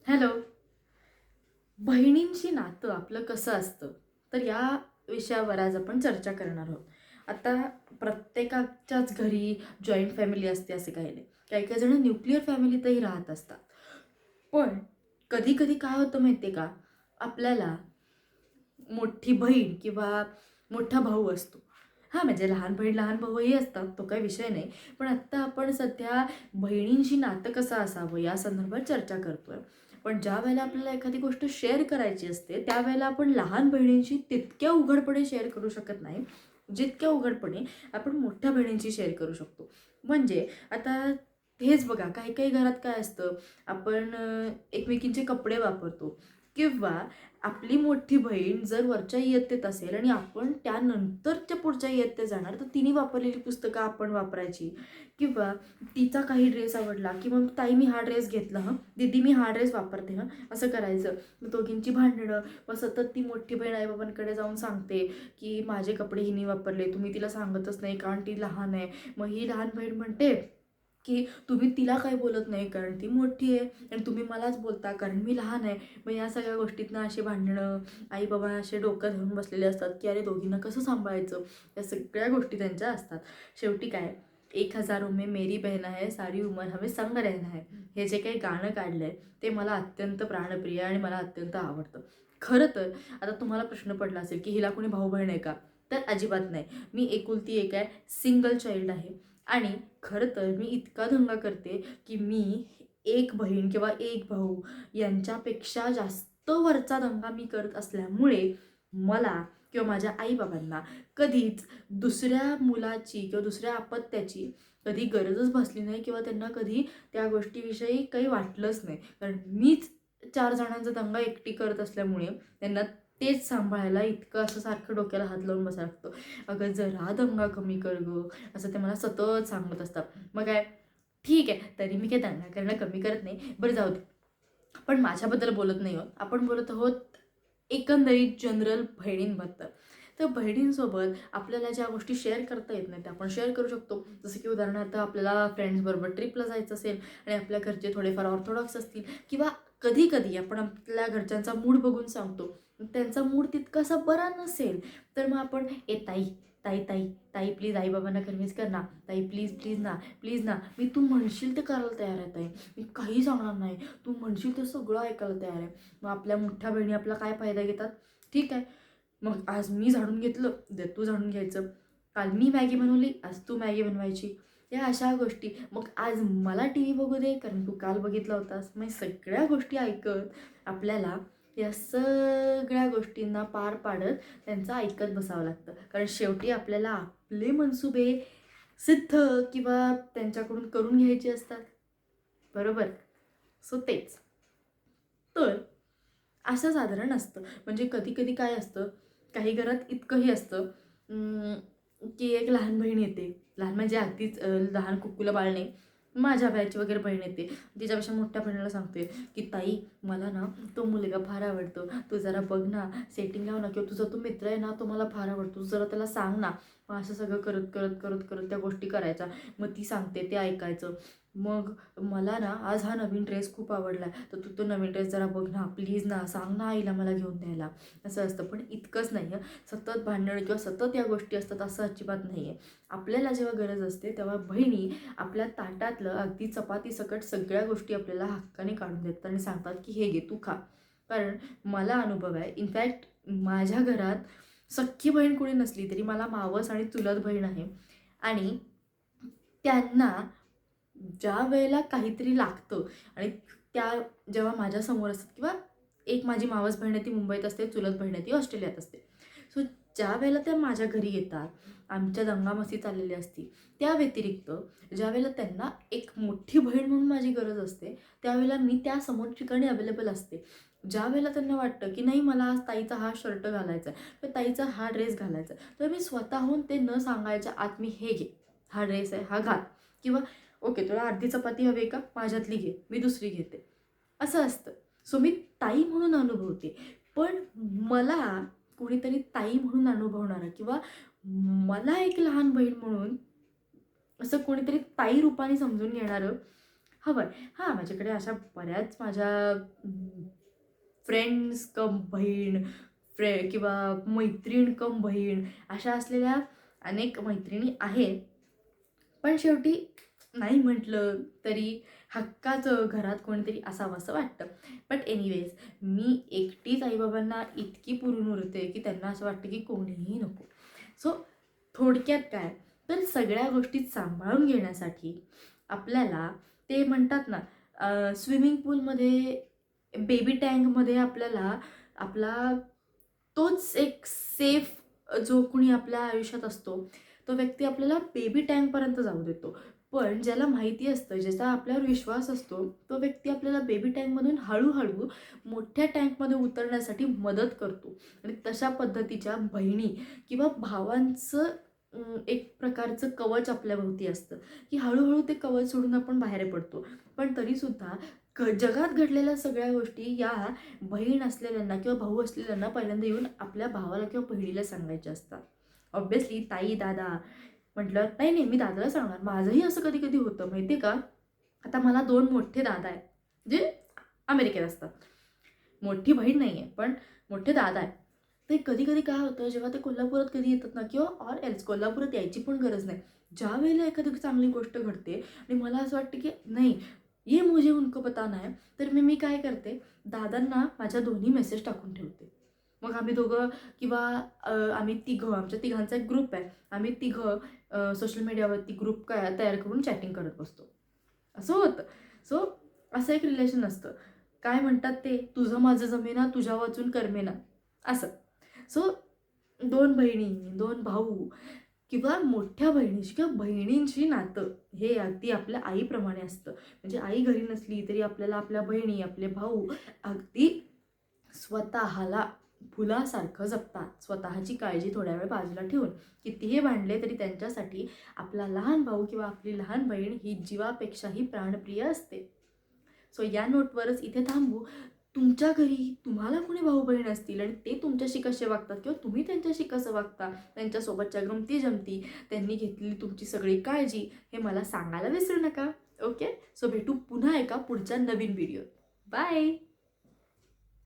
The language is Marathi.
हॅलो. बहिणींशी नातं आपलं कसं असतं, तर या विषयावर आज आपण चर्चा करणार आहोत. आता प्रत्येकाच्याच घरी जॉईंट फॅमिली असते असं काही नाही. काही काही जण न्यूक्लिअर फॅमिलीतही राहत असतात. पण कधी कधी काय होतं माहिती आहे का, आपल्याला मोठी बहीण किंवा मोठा भाऊ असतो. हां, म्हणजे लहान बहीण लहान भाऊही असतात, तो काही विषय नाही. पण आत्ता आपण सध्या बहिणींशी नातं कसं असावं या संदर्भात चर्चा करतोय. पण ज्या वेळेला आपल्याला एखादी गोष्ट शेअर करायची असते, त्यावेळेला आपण लहान बहिणींशी तितक्या उघडपणे शेअर करू शकत नाही, जितक्या उघडपणे आपण मोठ्या बहिणींशी शेअर करू शकतो. म्हणजे आता हेच बघा, काही काही घरात काय असतं, आपण एकमेकींचे कपडे वापरतो किंवा आपली मोठी बहीण जर वरच्या इयत्तेत असेल आणि आपण त्यानंतरच्या पुढच्या इयत्तेत जाणार, तर तिने वापरलेली पुस्तकं आपण वापरायची. किंवा तिचा काही ड्रेस आवडला की मग ताई मी हा ड्रेस घेतला हं, दीदी मी हा ड्रेस वापरते हं, असं करायचं. मग दोघींची भांडणं. मग सतत ती मोठी बहीण आईबाबांकडे जाऊन सांगते की माझे कपडे हिने वापरले, तुम्ही तिला सांगतच नाही कारण ती लहान आहे. मग ही लहान बहीण म्हणते की तुम्ही तिला काही बोलत नाही कारण ती मोठी आहे, आणि तुम्ही मलाच बोलता कारण मी लहान आहे. मग या सगळ्या गोष्टीतनं अशी भांडणं, आई बाबा असे डोकं धरून बसलेले असतात की अरे दोघींना कसं सांभाळायचं. या सगळ्या गोष्टी त्यांच्या असतात. शेवटी काय, 1000 में मेरी बहन आहे, सारी उमर हमें संग रहना है, हे जे काही गाणं काढलं आहे ते मला अत्यंत प्राणप्रिय आणि मला अत्यंत आवडतं. खरं तर आता तुम्हाला प्रश्न पडला असेल की हिला कोणी भाऊ बहीण आहे का, तर अजिबात नाही. मी एकुलती एक आहे, सिंगल चाइल्ड आहे. आणि खरं तर मी इतका दंगा करते की मी एक बहीण किंवा एक भाऊ यांच्यापेक्षा जास्त वरचा दंगा मी करत असल्यामुळे मला किंवा माझ्या आईबाबांना कधीच दुसऱ्या मुलाची किंवा दुसऱ्या अपत्याची कधी गरजच भासली नाही, किंवा त्यांना कधी त्या गोष्टीविषयी काही वाटलंच नाही. कारण मीच 4 जणांचा दंगा एकटी करत असल्यामुळे त्यांना तेच सांभाळायला इतकं असं सारखं डोक्याला हात लावून बसायला लागतं. अगं जरा दंगा कमी कर गं, असं ते मला सतत सांगत असतात. मग काय, ठीक आहे, तरी मी काय दंगा करणं कमी करत नाही. बरं जाऊ दे. आपण माझ्याबद्दल बोलत नाही आहोत, आपण बोलत आहोत एकंदरीत जनरल बहिणींबद्दल. तर बहिणींसोबत आपल्याला ज्या गोष्टी शेअर करता येत नाही त्या आपण शेअर करू शकतो. जसं की उदाहरणार्थ आपल्याला फ्रेंड्सबरोबर ट्रिपला जायचं असेल आणि आपल्या घरचे थोडेफार ऑर्थोडॉक्स असतील, किंवा कधी कधी आपण आपल्या घरच्यांचा मूड बघून सांगतो, त्यांचा मूड तितकासा बरा नसेल, तर मग आपण ताई ताई ताई ताई प्लीज आई बाबांना कन्व्हिन्स कर ना, ताई प्लीज प्लीज ना, प्लीज ना, मी तू म्हणशील ते करायला तयार आहे ताई, मी काही सांगणार नाही, तू म्हणशील ते सगळं ऐकायला तयार आहे. मग आपल्या मोठ्या बहिणी आपला काय फायदा घेतात, ठीक आहे, मग आज मी झाडून घेतलं, उद्या तू झाडून घ्यायचं. काल मी मॅगी बनवली, आज तू मॅगी बनवायची. या अशा गोष्टी. मग आज मला टी व्ही बघू दे कारण तू काल बघितला होतास. मग सगळ्या गोष्टी ऐकत आपल्याला या सगळ्या गोष्टींना पार पाडत त्यांचं ऐकत बसावं लागतं. कारण शेवटी आपल्याला आपले मनसुबे सिद्ध किंवा त्यांच्याकडून करून घ्यायचे असतात, बरोबर. सो तेच. तर असं साधारण असतं. म्हणजे कधी कधी काय असतं, काही घरात इतकंही असतं की एक लहान बहीण येते. लहान म्हणजे अगदीच लहान कुक्कुला बाळ नाही, माझ्या वयाची वगैरे बहीण येते. तिच्यापेक्षा मोठ्या बहिणीला सांगते की ताई मला ना तो मुलगा फार आवडतो, तू जरा बघ ना, सेटिंग लाव ना, किंवा तुझा तो मित्र आहे ना तो मला फार आवडतो, तू जरा त्याला सांग ना. मग असं सगळं करत करत करत करत त्या गोष्टी करायच्या. मग ती सांगते ते ऐकायचं. मग मला ना आज हा नवीन ड्रेस खूप आवडला, तर तू तो नवीन ड्रेस जरा बघ ना, प्लीज ना, सांग ना आईला मला घेऊन द्यायला. असं असतं. पण इतकंच नाही आहे, सतत भांडण किंवा सतत या गोष्टी असतात असं अजिबात नाही आहे. आपल्याला जेव्हा गरज असते तेव्हा बहिणी आपल्या ताटातलं अगदी चपातीसकट सगळ्या गोष्टी आपल्याला हक्काने काढून देतात आणि सांगतात की हे घे तू खा. कारण मला अनुभव आहे. इनफॅक्ट माझ्या घरात सख्खी बहीण कोणी नसली तरी मला मावस आणि चुलत बहीण आहे. आणि त्यांना ज्या वेळेला काहीतरी लागतं आणि त्या जेव्हा माझ्यासमोर असतात, किंवा एक माझी मावस बहीण आहे ती मुंबईत असते, चुलत बहीण आहे ती ऑस्ट्रेलियात असते. सो ज्या वेळेला त्या माझ्या घरी येतात, आमच्या दंगामस्ती चाललेली असती, त्या व्यतिरिक्त ज्यावेळेला त्यांना एक मोठी बहीण म्हणून माझी गरज असते, त्यावेळेला मी त्या समोर ठिकाणी अवेलेबल असते. ज्या वेळेला त्यांना वाटतं की नाही मला आज ताईचा हा शर्ट घालायचा आहे किंवा ताईचा हा ड्रेस घालायचा आहे, तर मी स्वतःहून ते न सांगायच्या आत मी हे घे, हा ड्रेस आहे हा घाल. किंवा ओके तुला अर्धी चपाती हवी का, माझ्यातली घे, मी दुसरी घेते, असं असतं. सो मी ताई म्हणून अनुभवते. पण मला कोणीतरी ताई म्हणून अनुभवणारं, किंवा मला एक लहान बहीण म्हणून असं कोणीतरी ताई रूपाने समजून घेणारं हवं आहे. हां, माझ्याकडे अशा बऱ्याच माझ्या फ्रेंड्स कम बहीण, किंवा मैत्रीण कम बहीण अशा असलेल्या अनेक मैत्रिणी आहेत. पण शेवटी नाही म्हटलं तरी हक्काचं घरात कोणीतरी असावं असं वाटतं. बट एनिवेज मी एकटीच आईबाबांना इतकी पुरून उरते की त्यांना असं वाटतं की कोणीही नको. सो थोडक्यात काय, तर सगळ्या गोष्टी सांभाळून घेण्यासाठी आपल्याला ते म्हणतात ना, स्विमिंग पूलमध्ये, बेबी टँकमध्ये आपल्याला आपला तोच एक सेफ जो कोणी आपल्या आयुष्यात असतो, तो व्यक्ती आपल्याला बेबी टँकपर्यंत जाऊ देतो. पण ज्याला माहिती असतं, ज्याचा आपल्यावर विश्वास असतो, तो व्यक्ती आपल्याला बेबी टँकमधून हळू-हळू मोठ्या टँकमध्ये उतरण्यासाठी मदत करतो. आणि तशा पद्धतीच्या बहिणी किंवा भावांचं एक प्रकारचं कवच आपल्याभोवती असतं, की हळू ते कवच सोडून आपण बाहेर पडतो. पण तरीसुद्धा जगात घडलेल्या सगळ्या गोष्टी या बहीण असलेल्यांना किंवा भाऊ असलेल्यांना पहिल्यांदा येऊन आपल्या भावाला किंवा बहिणीला सांगायच्या असतात. ऑब्व्हियसली ताई, दादा म्हटलं, "नाही, नाही, मी दादाला सांगणार." माझंही असं कधी-कधी होतं माहिती आहे का? आता मला 2 मोठे दादा आहेत, जे अमेरिकेत असतात. मोठी बहीण नाही आहे, पण मोठे दादा आहेत. ते कधी-कधी काय होतं, जेव्हा ते कोल्हापुरात कधी येतात ना, किंवा ऑर एल्स कोल्हापुरात यायची पण गरज नाही. ज्यावेळेला एखादी चांगली गोष्ट घडते आणि मला असं वाटतं की नाही, ये मुझे उनको बताना है, तर मी काय करते, दादांना माझ्या दोन्ही मेसेज टाकून ठेवते. मग आम्ही दोघं किंवा आम्ही तिघं, आमच्या तिघांचा एक ग्रुप आहे. आम्ही तिघं सोशल मीडियावरती ग्रुप तयार करून चॅटिंग करत बसतो. असं होतं. सो असं एक रिलेशन असतं. काय म्हणतात ते, तुझं माझं जमेना, तुझ्या वाचून करमेना, असं. सो 2 बहिणी, 2 भाऊ किंवा मोठ्या बहिणीची किंवा बहिणींची नातं हे अगदी आपल्या आईप्रमाणे असतं. म्हणजे आई घरी नसली तरी आपल्याला आपल्या बहिणी, आपले भाऊ अगदी स्वतःला फुलासारखं जपतात. स्वतःची काळजी थोड्या वेळ बाजूला ठेवून. कितीही भांडले तरी त्यांच्यासाठी आपला लहान भाऊ किंवा आपली लहान बहीण ही जीवापेक्षाही प्राणप्रिय असते. सो या नोटवरच इथे थांबू. तुमच्या घरी तुम्हाला कोणी भाऊ-बहीण असतील आणि ते तुमच्याशी कसे वागतात किंवा तुम्ही त्यांच्याशी कसं वागता, त्यांच्यासोबतच्या गमती-जमती, त्यांनी घेतलेली तुमची सगळी काळजी, हे मला सांगायला विसरू नका. ओके? सो भेटू पुन्हा एका पुढच्या नवीन व्हिडिओत. बाय.